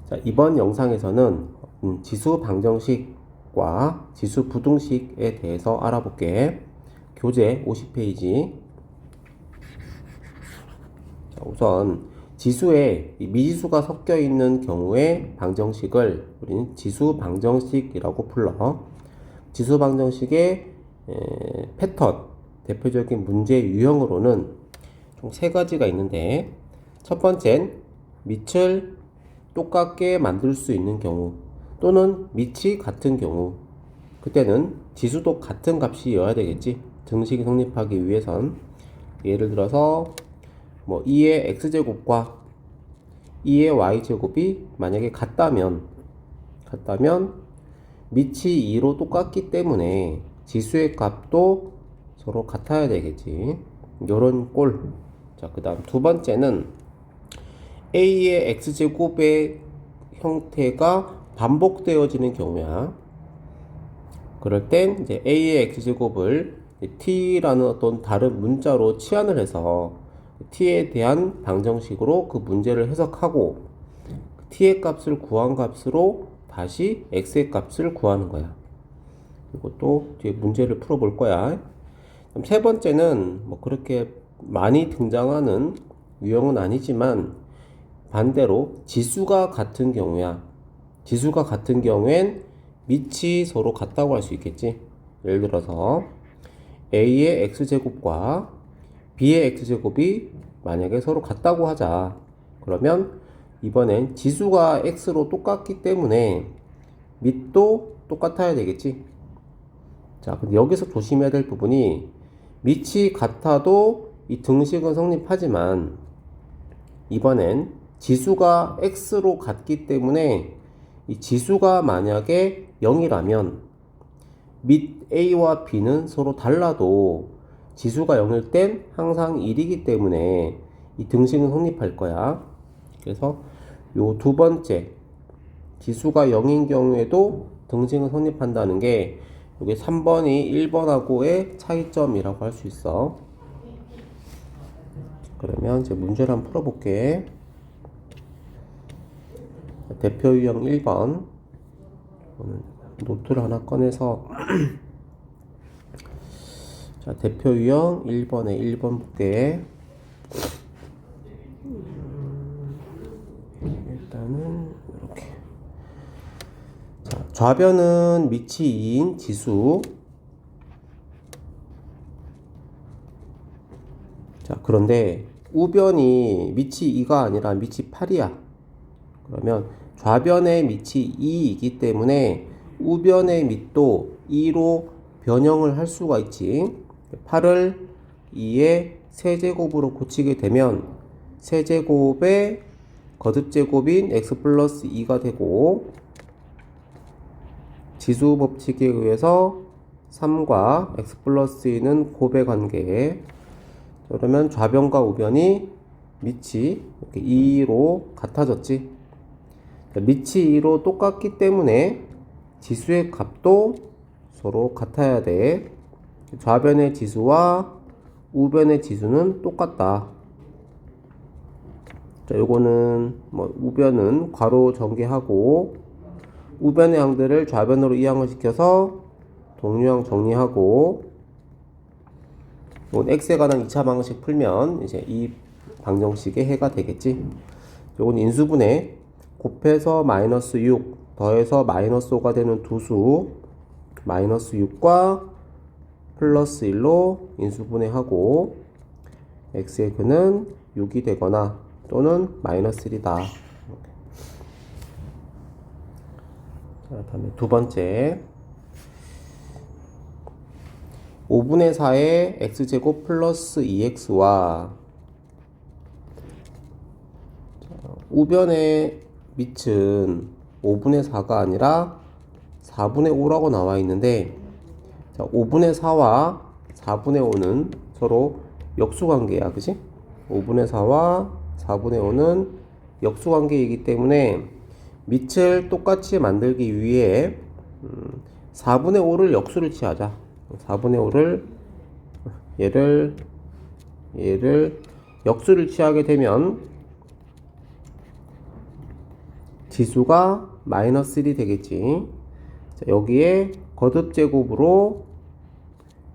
자, 이번 영상에서는 지수 방정식과 지수 부등식에 대해서 알아볼게. 교재 50페이지. 자, 우선 지수에 미지수가 섞여 있는 경우의 방정식을 우리는 지수 방정식이라고 불러. 지수 방정식의 패턴, 대표적인 문제 유형으로는 총 3가지가 있는데, 첫 번째는 밑을 똑같게 만들 수 있는 경우, 또는 밑이 같은 경우, 그때는 지수도 같은 값이어야 되겠지. 등식이 성립하기 위해선. 예를 들어서 2의 x제곱과 2의 y제곱이 만약에 같다면 밑이 2로 똑같기 때문에 지수의 값도 서로 같아야 되겠지. 요런 꼴. 자, 그 다음 두 번째는 a의 x제곱의 형태가 반복되어지는 경우야. 그럴 땐 이제 a의 x제곱을 t라는 어떤 다른 문자로 치환을 해서 t에 대한 방정식으로 그 문제를 해석하고 t의 값을 구한 값으로 다시 x의 값을 구하는 거야. 그리고 또 뒤에 문제를 풀어볼 거야. 그럼 세 번째는 그렇게 많이 등장하는 유형은 아니지만 반대로 지수가 같은 경우야. 지수가 같은 경우엔 밑이 서로 같다고 할 수 있겠지. 예를 들어서 a의 x제곱과 b의 x제곱이 만약에 서로 같다고 하자. 그러면 이번엔 지수가 x로 똑같기 때문에 밑도 똑같아야 되겠지. 자, 근데 여기서 조심해야 될 부분이 밑이 같아도 이 등식은 성립하지만 이번엔 지수가 x로 같기 때문에 이 지수가 만약에 0이라면 밑 a와 b는 서로 달라도 지수가 0일 땐 항상 1이기 때문에 이 등식은 성립할 거야. 그래서 요 두 번째 지수가 0인 경우에도 등식은 성립한다는 게 요게 3번이 1번하고의 차이점이라고 할 수 있어. 그러면 이제 문제를 한번 풀어볼게. 대표 유형 1번. 노트를 하나 꺼내서 자, 대표 유형 1번에 1번 볼게. 일단은 이렇게. 자, 좌변은 밑이 2인 지수. 자, 그런데 우변이 밑이 2가 아니라 밑이 8이야. 그러면 좌변의 밑이 2이기 때문에 우변의 밑도 2로 변형을 할 수가 있지. 8을 2의 세제곱으로 고치게 되면 세제곱의 거듭제곱인 x 플러스 2가 되고, 지수 법칙에 의해서 3과 x 플러스 2는 곱의 관계. 그러면 좌변과 우변이 밑이 이렇게 2로 같아졌지. 밑이 2로 똑같기 때문에 지수의 값도 서로 같아야 돼. 좌변의 지수와 우변의 지수는 똑같다. 자, 요거는 우변은 괄호 전개하고 우변의 항들을 좌변으로 이항을 시켜서 동류항 정리하고, 요건 x에 관한 2차 방정식 풀면 이제 이 방정식의 해가 되겠지. 요건 인수분해 곱해서 마이너스 6 더해서 마이너스 5가 되는 두 수 마이너스 6과 플러스 1로 인수분해하고 x의 근은 6이 되거나 또는 마이너스 1이다. 자, 다음에 두 번째 5분의 4의 x제곱 플러스 2x와 우변의 밑은 5분의 4가 아니라 4분의 5라고 나와 있는데, 자, 5분의 4와 4분의 5는 서로 역수관계야, 그치? 5분의 4와 4분의 5는 역수관계이기 때문에 밑을 똑같이 만들기 위해 4분의 5를 역수를 취하자. 4분의 5를 얘를 역수를 취하게 되면 지수가 마이너스 1이 되겠지. 자, 여기에 거듭 제곱으로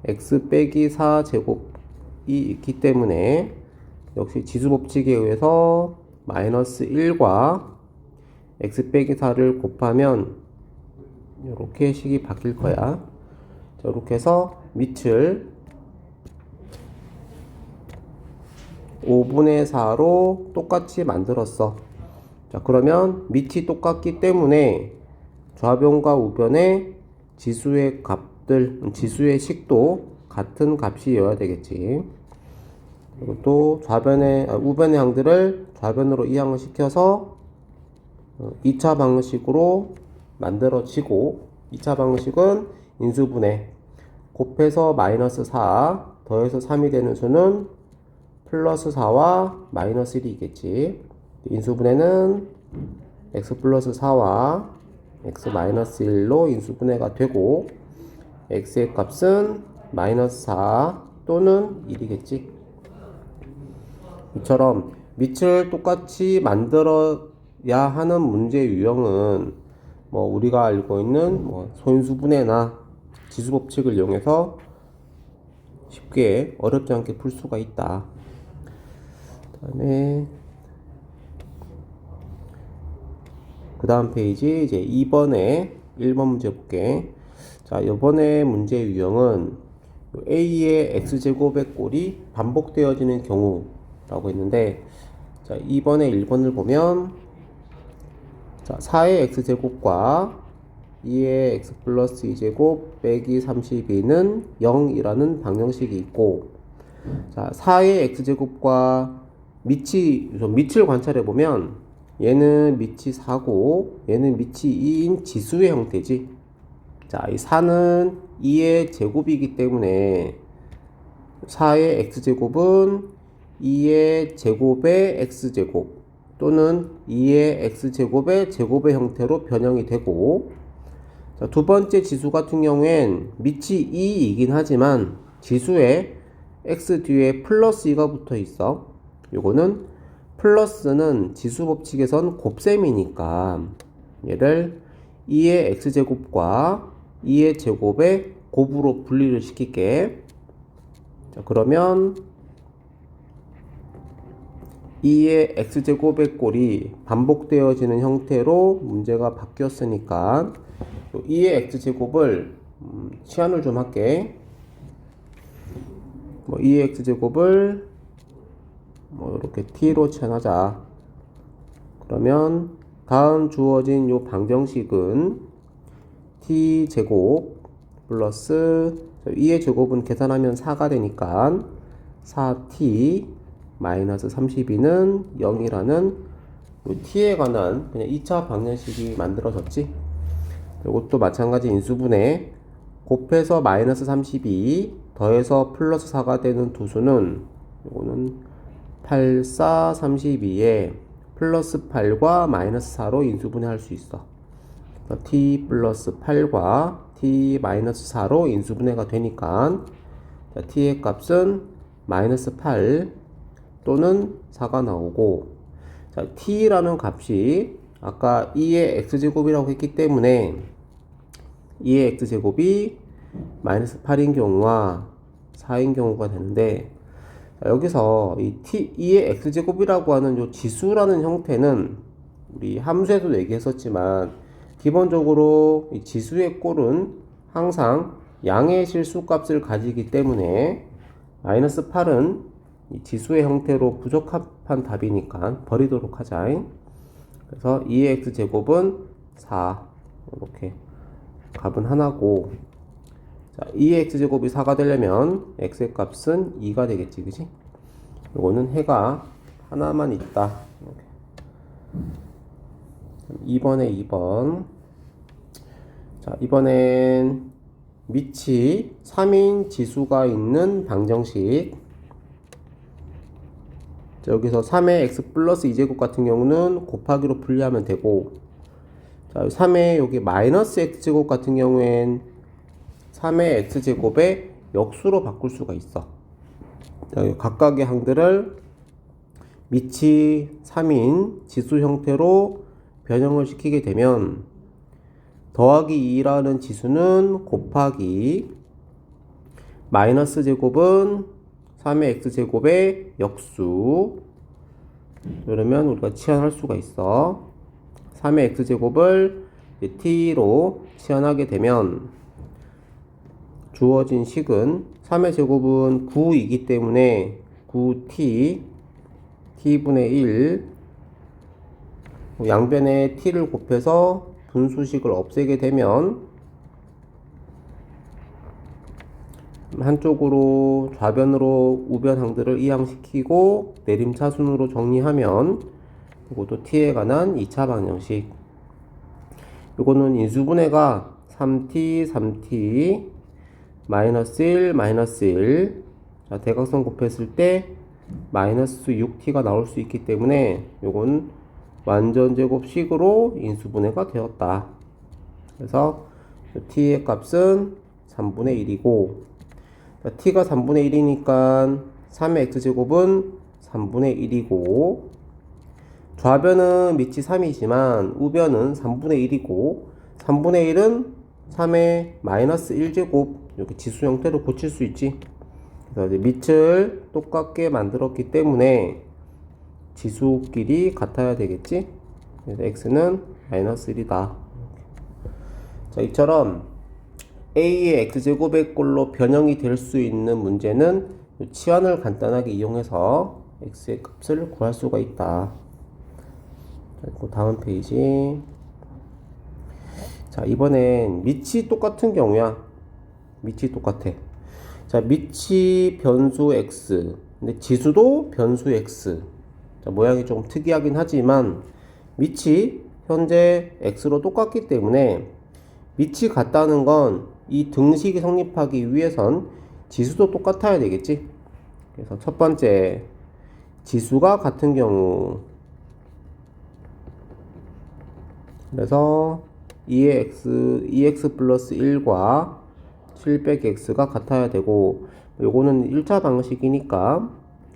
x 빼기 4 제곱이 있기 때문에 역시 지수 법칙에 의해서 마이너스 1과 x 빼기 4를 곱하면 이렇게 식이 바뀔 거야. 자, 이렇게 해서 밑을 5분의 4로 똑같이 만들었어. 자, 그러면 밑이 똑같기 때문에 좌변과 우변의 지수의 값들, 지수의 식도 같은 값이어야 되겠지. 그리고 또 우변의 항들을 좌변으로 이항을 시켜서 2차 방정식으로 만들어지고, 2차 방정식은 인수분해 곱해서 마이너스 4 더해서 3이 되는 수는 플러스 4와 마이너스 1이겠지. 인수분해는 x 플러스 4와 x 마이너스 1로 인수분해가 되고, x의 값은 마이너스 4 또는 1이겠지. 이처럼 밑을 똑같이 만들어야 하는 문제 유형은 뭐 우리가 알고 있는 소인수분해나 지수법칙을 이용해서 쉽게 어렵지 않게 풀 수가 있다. 그 다음 페이지 이제 2번에 1번 문제 볼게. 자, 이번에 문제 유형은 a의 x제곱의 꼴이 반복되어지는 경우라고 했는데, 자, 2번에 1번을 보면, 자, 4의 x제곱과 2의 x 플러스 2제곱 빼기 32는 0이라는 방정식이 있고, 자, 4의 x제곱과 밑을 관찰해 보면 얘는 밑이 4고 얘는 밑이 2인 지수의 형태지. 자, 이 4는 2의 제곱이기 때문에 4의 x제곱은 2의 제곱의 x제곱 또는 2의 x제곱의 제곱의 형태로 변형이 되고, 자, 두 번째 지수 같은 경우엔 밑이 2이긴 하지만 지수에 x 뒤에 플러스 2가 붙어 있어. 요거는 플러스는 지수 법칙에선 곱셈이니까 얘를 2의 x제곱과 2의 제곱의 곱으로 분리를 시킬게. 자, 그러면 2의 x제곱의 꼴이 반복되어지는 형태로 문제가 바뀌었으니까 2의 x제곱을 치환을 좀 할게. 2의 x제곱을 이렇게 t로 치환하자. 그러면 다음 주어진 요 방정식은 t제곱 플러스 2의 제곱은 계산하면 4가 되니까 4t 마이너스 32는 0이라는 t에 관한 그냥 2차 방정식이 만들어졌지. 이것도 마찬가지 인수분해 곱해서 마이너스 32 더해서 플러스 4가 되는 두 수는 요거는 8, 4, 32에 플러스 8과 마이너스 4로 인수분해 할 수 있어. t 플러스 8과 t 마이너스 4로 인수분해가 되니까 t의 값은 마이너스 8 또는 4가 나오고, 자, t라는 값이 아까 2의 x제곱이라고 했기 때문에 2의 x제곱이 마이너스 8인 경우와 4인 경우가 되는데, 여기서 이 2의 x제곱이라고 하는 요 지수라는 형태는 우리 함수에도 얘기했었지만 기본적으로 이 지수의 꼴은 항상 양의 실수값을 가지기 때문에 마이너스 8은 이 지수의 형태로 부적합한 답이니까 버리도록 하자. 그래서 2의 x제곱은 4, 이렇게 값은 하나고, 자, 2의 x제곱이 4가 되려면 x의 값은 2가 되겠지, 그치? 요거는 해가 하나만 있다. 이렇게. 2번에 2번. 자, 이번엔 밑이 3인 지수가 있는 방정식. 자, 여기서 3의 x 플러스 2제곱 같은 경우는 곱하기로 분리하면 되고, 자, 3의 여기 마이너스 x제곱 같은 경우엔 3의 x제곱의 역수로 바꿀 수가 있어. 자, 각각의 항들을 밑이 3인 지수 형태로 변형을 시키게 되면 더하기 2라는 지수는 곱하기 마이너스 제곱은 3의 x제곱의 역수. 그러면 우리가 치환할 수가 있어. 3의 x제곱을 t로 치환하게 되면 주어진 식은 3의 제곱은 9이기 때문에 9t t분의 1 양변에 t를 곱해서 분수식을 없애게 되면 한쪽으로 좌변으로 우변항들을 이항시키고 내림차순으로 정리하면 이것도 t에 관한 2차 방정식. 이거는 인수분해가 3t, 3t, 마이너스 1, 마이너스 1. 자, 대각선 곱했을 때 마이너스 6t가 나올 수 있기 때문에 이건 완전제곱식으로 인수분해가 되었다. 그래서 t의 값은 3분의 1이고 t가 3분의 1이니까 3의 x제곱은 3분의 1이고 좌변은 밑이 3이지만 우변은 3분의 1이고 3분의 1은 3의 마이너스 1제곱 이렇게 지수 형태로 고칠 수 있지. 그래서 이제 밑을 똑같게 만들었기 때문에 지수끼리 같아야 되겠지. 그래서 x는 마이너스 1이다. 자, 이처럼 a의 x제곱의 꼴로 변형이 될 수 있는 문제는 치환을 간단하게 이용해서 x의 값을 구할 수가 있다. 자, 다음 페이지. 자, 이번엔 밑이 똑같은 경우야. 밑이 똑같아. 자, 밑이 변수 x 근데 지수도 변수 x. 자, 모양이 조금 특이하긴 하지만 밑이 현재 x로 똑같기 때문에 밑이 같다는 건 이 등식이 성립하기 위해선 지수도 똑같아야 되겠지. 그래서 첫 번째 지수가 같은 경우, 그래서 2x 플러스 1과 7 빼기 x가 같아야 되고, 요거는 1차 방식이니까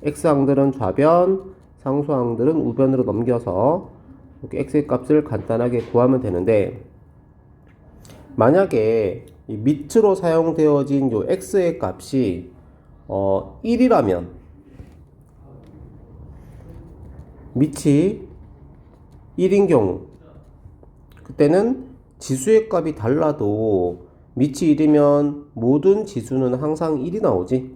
x항들은 좌변, 상수항들은 우변으로 넘겨서 이렇게 x의 값을 간단하게 구하면 되는데, 만약에 이 밑으로 사용되어진 요 x의 값이 1이라면 밑이 1인 경우, 그때는 지수의 값이 달라도 밑이 1이면 모든 지수는 항상 1이 나오지.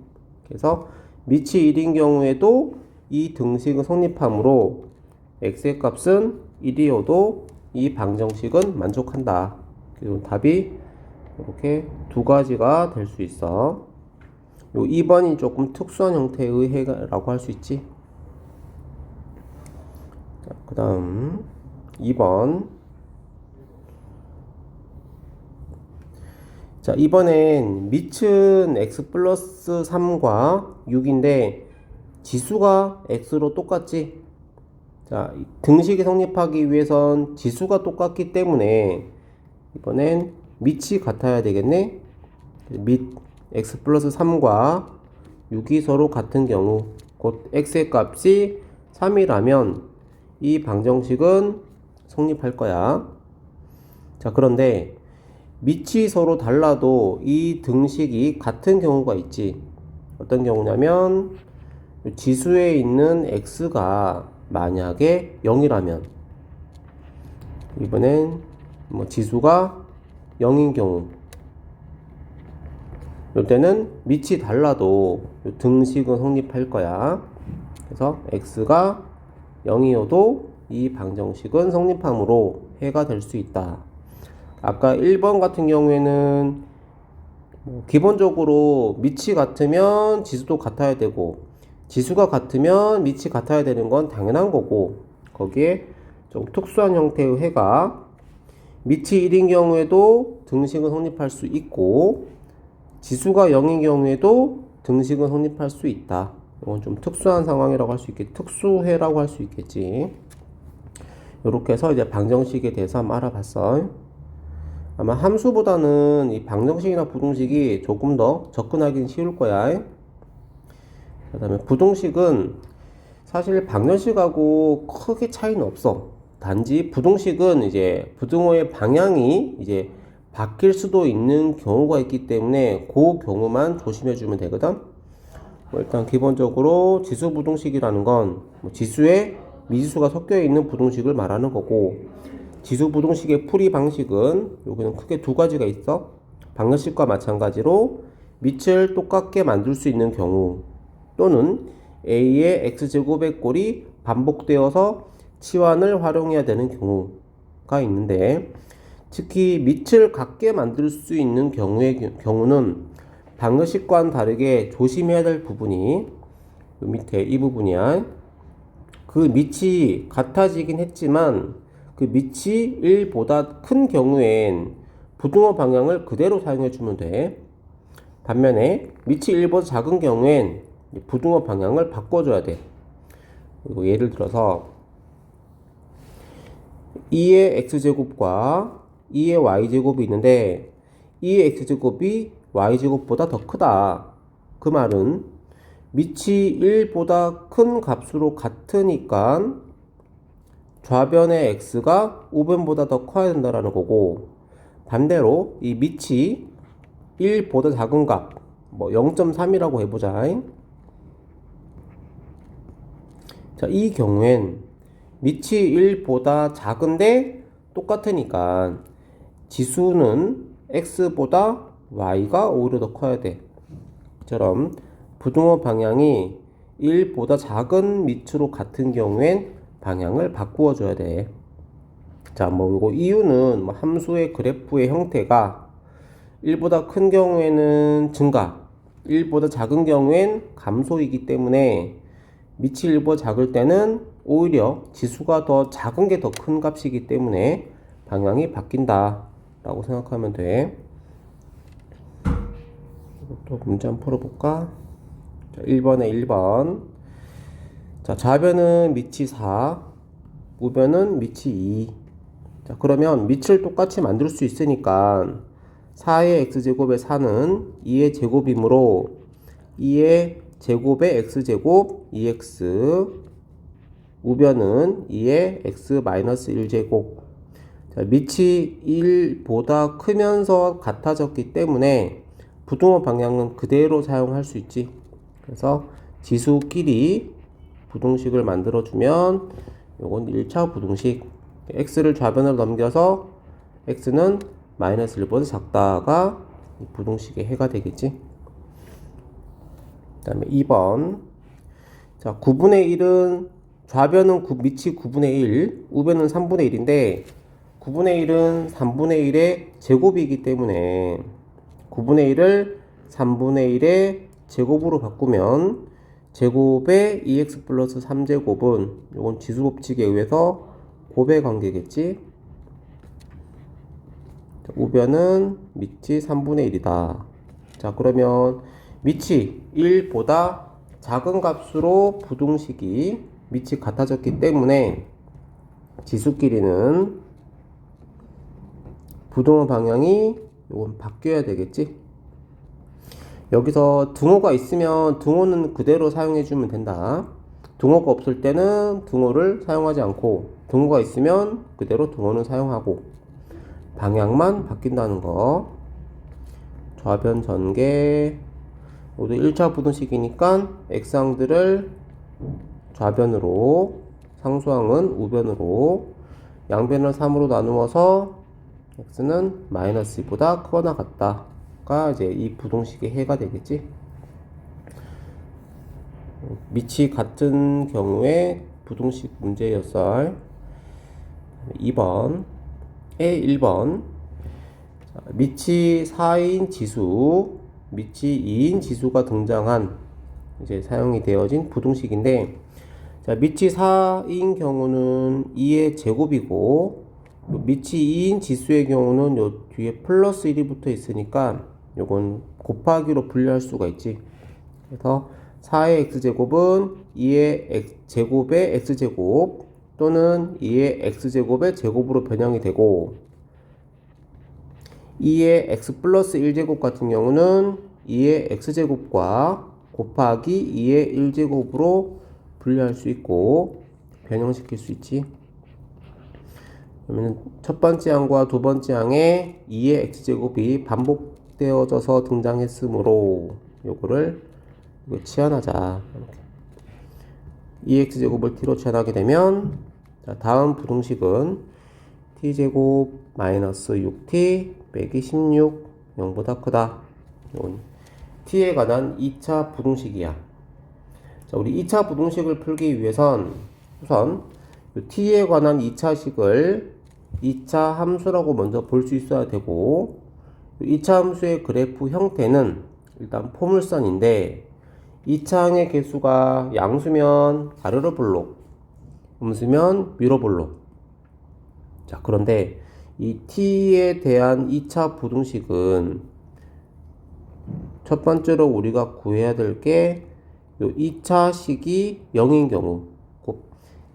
그래서 밑이 1인 경우에도 이 등식은 성립하므로 x의 값은 1이어도 이 방정식은 만족한다. 그리고 답이 이렇게 두 가지가 될 수 있어. 요 2번이 조금 특수한 형태의 해라고 할 수 있지. 그 다음 2번. 자, 이번엔 밑은 x 플러스 3과 6인데 지수가 x로 똑같지. 자, 등식이 성립하기 위해선 지수가 똑같기 때문에 이번엔 밑이 같아야 되겠네. 밑 x 플러스 3과 6이 서로 같은 경우, 곧 x의 값이 3이라면 이 방정식은 성립할 거야. 자, 그런데 밑이 서로 달라도 이 등식이 같은 경우가 있지. 어떤 경우냐면 지수에 있는 x가 만약에 0이라면, 이번엔 지수가 0인 경우, 이때는 밑이 달라도 등식은 성립할 거야. 그래서 x가 0이어도 이 방정식은 성립하므로 해가 될 수 있다. 아까 1번 같은 경우에는 기본적으로 밑이 같으면 지수도 같아야 되고 지수가 같으면 밑이 같아야 되는 건 당연한 거고, 거기에 좀 특수한 형태의 해가 밑이 1인 경우에도 등식은 성립할 수 있고 지수가 0인 경우에도 등식은 성립할 수 있다. 이건 좀 특수한 상황이라고 할 수 있겠지. 특수해라고 할 수 있겠지. 이렇게 해서 이제 방정식에 대해서 한번 알아봤어. 아마 함수보다는 이 방정식이나 부등식이 조금 더 접근하기는 쉬울 거야. 그 다음에 부등식은 사실 방정식하고 크게 차이는 없어. 단지 부등식은 이제 부등호의 방향이 이제 바뀔 수도 있는 경우가 있기 때문에 그 경우만 조심해 주면 되거든. 일단 기본적으로 지수 부등식이라는 건 지수에 미지수가 섞여 있는 부등식을 말하는 거고, 지수 부등식의 풀이 방식은 여기는 크게 두 가지가 있어. 방정식과 마찬가지로 밑을 똑같게 만들 수 있는 경우, 또는 a의 x제곱의 꼴이 반복되어서 치환을 활용해야 되는 경우가 있는데, 특히 밑을 같게 만들 수 있는 경우는 방정식과는 다르게 조심해야 될 부분이 그 밑에 이 부분이야. 그 밑이 같아지긴 했지만 그 밑이 1보다 큰 경우엔 부등호 방향을 그대로 사용해 주면 돼. 반면에 밑이 1보다 작은 경우엔 부등호 방향을 바꿔줘야 돼. 그리고 예를 들어서 2의 x제곱과 2의 y제곱이 있는데 2의 x제곱이 y제곱보다 더 크다. 그 말은 밑이 1보다 큰 값으로 같으니까 좌변의 x가 우변보다 더 커야 된다라는 거고, 반대로 이 밑이 1보다 작은 값, 뭐 0.3이라고 해보자. 자, 이 경우엔 밑이 1보다 작은데 똑같으니까 지수는 x보다 y가 오히려 더 커야 돼. 이처럼 부등호 방향이 1보다 작은 밑으로 같은 경우엔 방향을 바꾸어 줘야 돼. 자, 뭐 이거 이유는 뭐 함수의 그래프의 형태가 1보다 큰 경우에는 증가, 1보다 작은 경우엔 감소이기 때문에 밑이 1보다 작을 때는 오히려 지수가 더 작은 게 더 큰 값이기 때문에 방향이 바뀐다 라고 생각하면 돼. 또 문제 한번 풀어볼까? 자, 1번에 1번. 자, 좌변은 밑이 4, 우변은 밑이 2. 자, 그러면 밑을 똑같이 만들 수 있으니까 4의 x제곱의 4는 2의 제곱이므로 2의 제곱의 x제곱 2x, 우변은 2의 x-1제곱. 자, 밑이 1보다 크면서 같아졌기 때문에 부등호 방향은 그대로 사용할 수 있지. 그래서 지수끼리 부등식을 만들어주면 요건 1차 부등식. x를 좌변으로 넘겨서 x는 마이너스 1보다 작다가 부등식의 해가 되겠지. 그 다음에 2번. 자, 9분의 1은 좌변은 밑이 9분의 1, 우변은 3분의 1인데 9분의 1은 3분의 1의 제곱이기 때문에 9분의 1을 3분의 1의 제곱으로 바꾸면 제곱의 2x 플러스 3제곱은 이건 지수법칙에 의해서 곱의 관계겠지. 자, 우변은 밑이 3분의 1이다. 자, 그러면 밑이 1보다 작은 값으로 부등식이 밑이 같아졌기 때문에 지수끼리는 부등호 방향이 이건 바뀌어야 되겠지. 여기서 등호가 있으면 등호는 그대로 사용해 주면 된다. 등호가 없을 때는 등호를 사용하지 않고, 등호가 있으면 그대로 등호는 사용하고 방향만 바뀐다는 거. 좌변 전개 모두 1차 부등식이니까 x항들을 좌변으로, 상수항은 우변으로, 양변을 3으로 나누어서 x는 마이너스 2보다 크거나 같다가 이제 이 부등식의 해가 되겠지. 밑이 같은 경우에 부등식 문제였어. 2번에 1번. 밑이 4인 지수, 밑이 2인 지수가 등장한 이제 사용이 되어진 부등식인데, 자, 밑이 4인 경우는 2의 제곱이고, 밑이 2인 지수의 경우는 요 뒤에 플러스 1이 붙어 있으니까 요건 곱하기로 분류할 수가 있지. 그래서 4의 x제곱은 2의 제곱의 x제곱 또는 2의 x제곱의 제곱으로 변형이 되고, 2의 x 플러스 1제곱 같은 경우는 2의 x제곱과 곱하기 2의 1제곱으로 분류할 수 있고 변형시킬 수 있지. 그러면 첫 번째 항과 두 번째 항에 2의 x제곱이 반복되어져서 등장했으므로 요거를 이거 치환하자. 이렇게. 2x제곱을 t로 치환하게 되면 자, 다음 부등식은 t제곱 마이너스 6t 빼기 16 0보다 크다. 이건 t에 관한 2차 부등식이야. 자, 우리 2차 부등식을 풀기 위해선 우선 t에 관한 2차식을 2차 함수라고 먼저 볼 수 있어야 되고 2차 함수의 그래프 형태는 일단 포물선인데 2차항의 개수가 양수면 가르르 볼록, 음수면 미러 볼록. 자, 그런데 이 t에 대한 2차 부등식은 첫 번째로 우리가 구해야 될 게 요 2차식이 0인 경우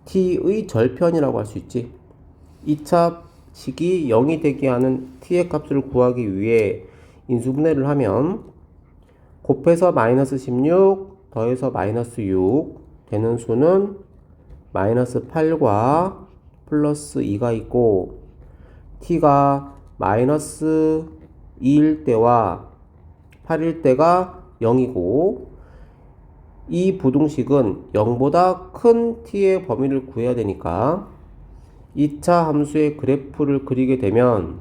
t의 절편이라고 할 수 있지. 2차 식이 0이 되게 하는 t의 값을 구하기 위해 인수분해를 하면 곱해서 마이너스 16 더해서 마이너스 6 되는 수는 마이너스 8과 플러스 2가 있고 t가 마이너스 2일 때와 8일 때가 0이고 이 부등식은 0보다 큰 t의 범위를 구해야 되니까 2차 함수의 그래프를 그리게 되면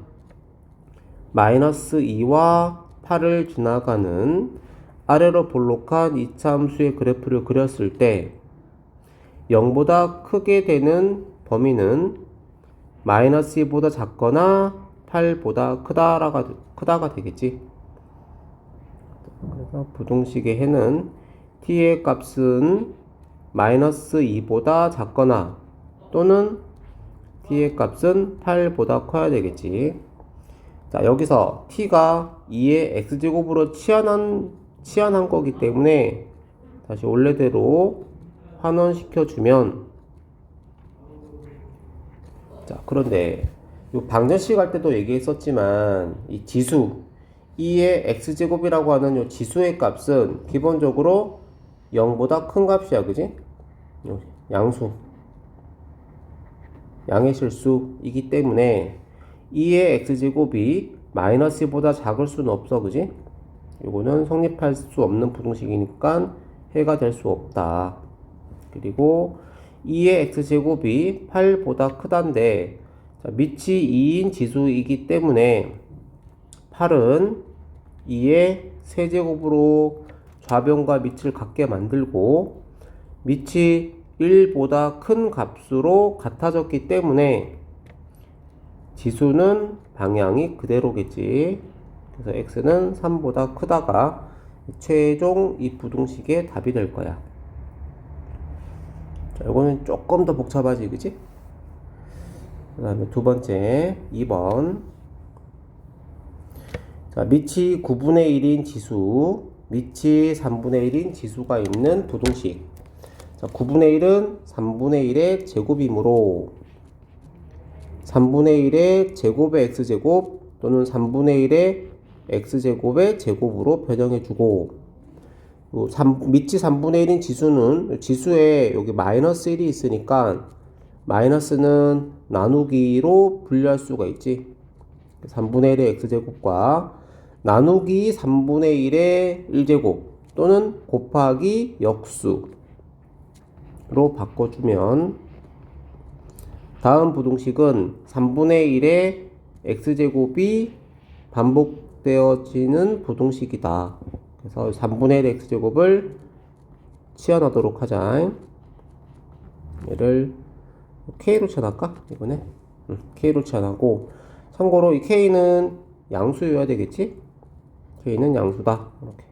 마이너스 2와 8을 지나가는 아래로 볼록한 2차 함수의 그래프를 그렸을 때 0보다 크게 되는 범위는 마이너스 2보다 작거나 8보다 크다가 되겠지. 그래서 부등식의 해는 t의 값은 마이너스 2보다 작거나 또는 t의 값은 8보다 커야 되겠지. 자, 여기서 t가 2의 x제곱으로 치환한 거기 때문에 다시 원래대로 환원시켜주면 자, 그런데 요 방정식 할 때도 얘기했었지만 이 지수 2의 x제곱이라고 하는 요 지수의 값은 기본적으로 0보다 큰 값이야, 그지? 양수, 양의 실수이기 때문에 2의 x제곱이 마이너스 2보다 작을 수는 없어, 그지? 이거는 성립할 수 없는 부등식이니까 해가 될 수 없다. 그리고 2의 x제곱이 8보다 크단데 자, 밑이 2인 지수이기 때문에 8은 2의 세제곱으로 좌변과 밑을 같게 만들고 밑이 1보다 큰 값으로 같아졌기 때문에 지수는 방향이 그대로겠지. 그래서 x는 3보다 크다가 최종 이 부등식의 답이 될 거야. 자, 이거는 조금 더 복잡하지, 그치? 그 다음에 두 번째, 2번. 자, 밑이 9분의 1인 지수, 밑이 3분의 1인 지수가 있는 부등식. 자, 9분의 1은 3분의 1의 제곱이므로 3분의 1의 제곱의 x제곱 또는 3분의 1의 x제곱의 제곱으로 변형해주고 밑이 3분의 1인 지수는 지수에 여기 마이너스 1이 있으니까 마이너스는 나누기로 분류할 수가 있지. 3분의 1의 x제곱과 나누기 3분의 1의 1제곱 또는 곱하기 역수로 바꿔주면 다음 부등식은 3분의 1의 x제곱이 반복되어지는 부등식이다. 그래서 3분의 1의 x제곱을 치환하도록 하자. 얘를 k로 치환할까? 이번에 k로 치환하고 참고로 이 k는 양수여야 되겠지? k는 양수다. 이렇게.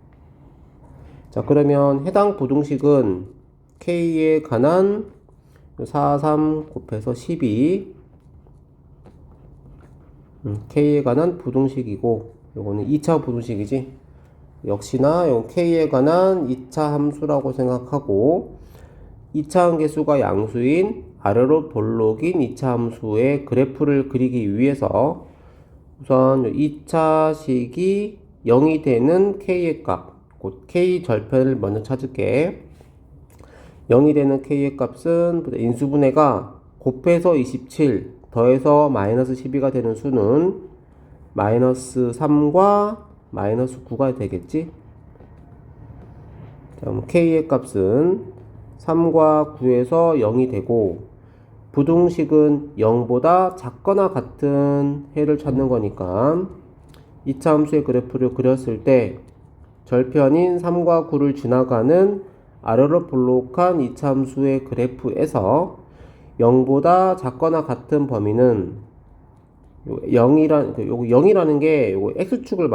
자, 그러면 해당 부등식은 k에 관한 4, 3 곱해서 12 k에 관한 부등식이고 요거는 2차 부등식이지. 역시나 요 k에 관한 2차 함수라고 생각하고 2차 함계수가 양수인 아래로 볼록인 2차 함수의 그래프를 그리기 위해서 우선 2차식이 0이 되는 k의 값, 곧 k 절편을 먼저 찾을게. 0이 되는 k의 값은 인수분해가 곱해서 27 더해서 마이너스 12가 되는 수는 마이너스 3과 마이너스 9가 되겠지? 자, 그럼 K의 값은 3과 9에서 0이 되고, 부등식은 0보다 작거나 같은 해를 찾는 거니까 이차함수의 그래프를 그렸을 때 절편인 3과 9를 지나가는 아래로 볼록한 이차함수의 그래프에서 0보다 작거나 같은 범위는 0이라는 게 요거 x축을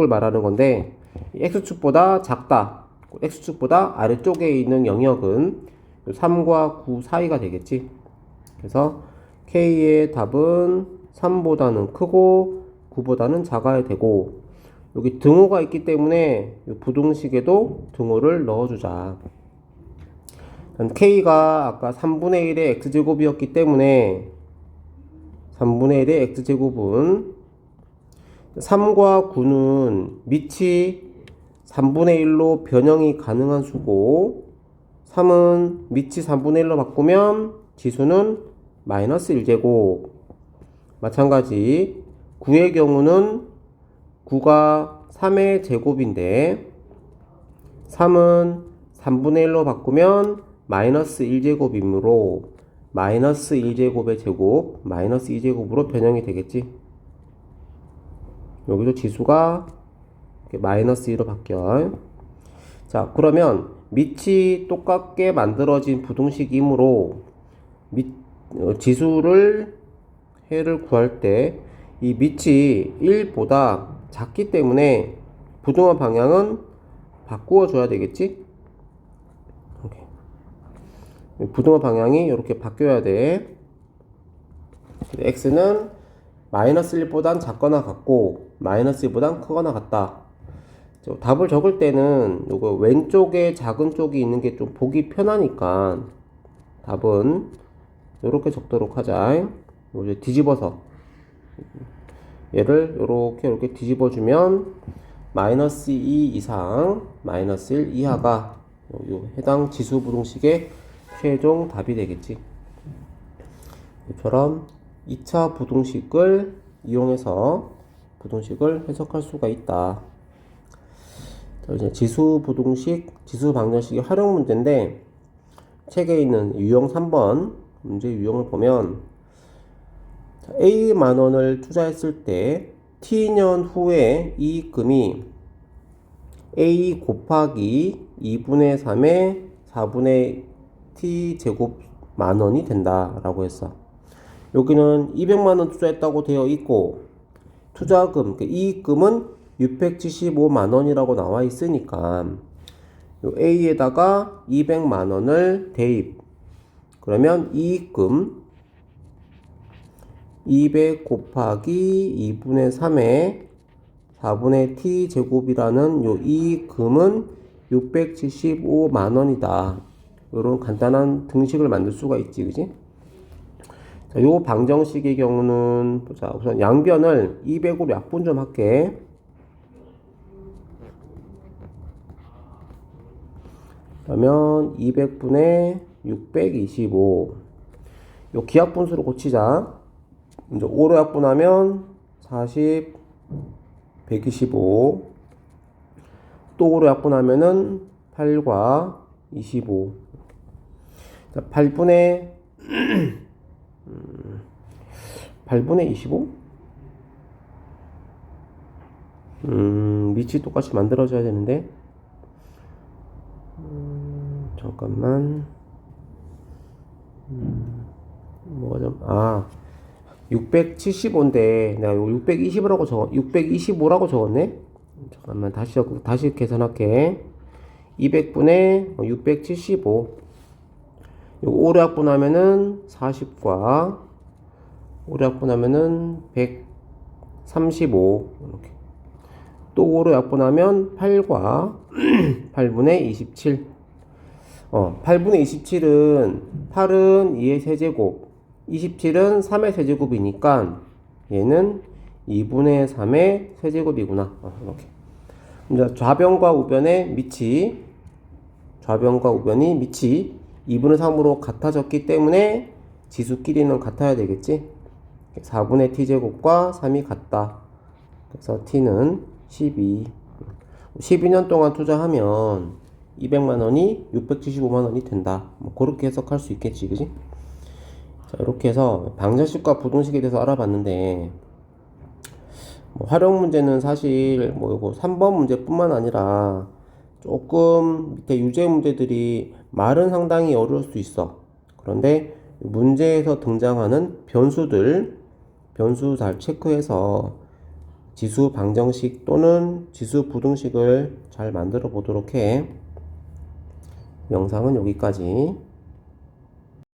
말하는 건데, x축보다 작다, x축보다 아래쪽에 있는 영역은 3과 9 사이가 되겠지. 그래서 K의 답은 3보다는 크고 9보다는 작아야 되고, 여기 등호가 있기 때문에 부등식에도 등호를 넣어주자. K가 아까 3분의 1의 x제곱이었기 때문에 3분의 1의 x제곱은 3과 9는 밑이 3분의 1로 변형이 가능한 수고, 3은 밑이 3분의 1로 바꾸면 지수는 마이너스 1제곱. 마찬가지 9의 경우는 9가 3의 제곱인데 3은 3분의 1로 바꾸면 마이너스 1제곱이므로 마이너스 1제곱의 제곱, 마이너스 2제곱으로 변형이 되겠지. 여기서 지수가 마이너스 2로 바뀌어. 자, 그러면 밑이 똑같게 만들어진 부등식이므로 지수를 해를 구할 때 이 밑이 1보다 작기 때문에 부등호 방향은 바꾸어 줘야 되겠지. 부등호 방향이 이렇게 바뀌어야 돼. x는 마이너스 1보단 작거나 같고 마이너스 1보단 크거나 같다. 답을 적을 때는 요거 왼쪽에 작은 쪽이 있는 게 좀 보기 편하니까 답은 이렇게 적도록 하자. 이제 뒤집어서 얘를 이렇게 뒤집어 주면 마이너스 2 이상 마이너스 1 이하가 요 해당 지수 부등식의 최종 답이 되겠지. 이처럼 2차 부등식을 이용해서 부등식을 해석할 수가 있다. 자, 이제 지수 부등식, 지수 방정식의 활용 문제인데, 책에 있는 유형 3번 문제 유형을 보면, A 만원을 투자했을 때 T년 후에 이익금이 A 곱하기 2분의 3의 4분의 T제곱 만원이 된다 라고 했어. 여기는 200만원 투자했다고 되어 있고 투자금, 이익금은 675만원이라고 나와 있으니까 요 A에다가 200만원을 대입. 그러면 이익금 200 곱하기 2분의 3의 4분의 T제곱이라는 요 이익금은 675만원이다. 요런 간단한 등식을 만들 수가 있지, 그지? 자, 요 방정식의 경우는, 보자. 우선 양변을 200으로 약분 좀 할게. 그러면 200분의 625. 요 기하분수로 고치자. 이제 5로 약분하면 40, 125. 또 5로 약분하면은 8과 25. 자, 8분의 25? 밑이 똑같이 만들어져야 되는데. 잠깐만. 뭐가 좀, 675인데, 내가 625라고 적었네? 잠깐만, 다시 계산할게. 200분의 675. 요거 5로 약분하면은 40과 5로 약분하면은 135. 이렇게. 또 5로 약분하면 8과 8분의 27. 8분의 27은 8은 2의 세제곱, 27은 3의 세제곱이니까 얘는 2분의 3의 세제곱이구나. 이렇게. 이제 좌변과 우변의 밑이, 좌변과 우변이 밑이 2분의 3으로 같아졌기 때문에 지수끼리는 같아야 되겠지? 4분의 t제곱과 3이 같다. 그래서 t는 12. 12년 동안 투자하면 200만 원이 675만 원이 된다. 뭐 그렇게 해석할 수 있겠지, 그지? 자, 이렇게 해서 방정식과 부등식에 대해서 알아봤는데, 뭐 활용 문제는 사실 뭐 이거 3번 문제뿐만 아니라 조금 밑에 유제 문제들이 말은 상당히 어려울 수 있어. 그런데 문제에서 등장하는 변수 잘 체크해서 지수 방정식 또는 지수 부등식을 잘 만들어 보도록 해. 영상은 여기까지.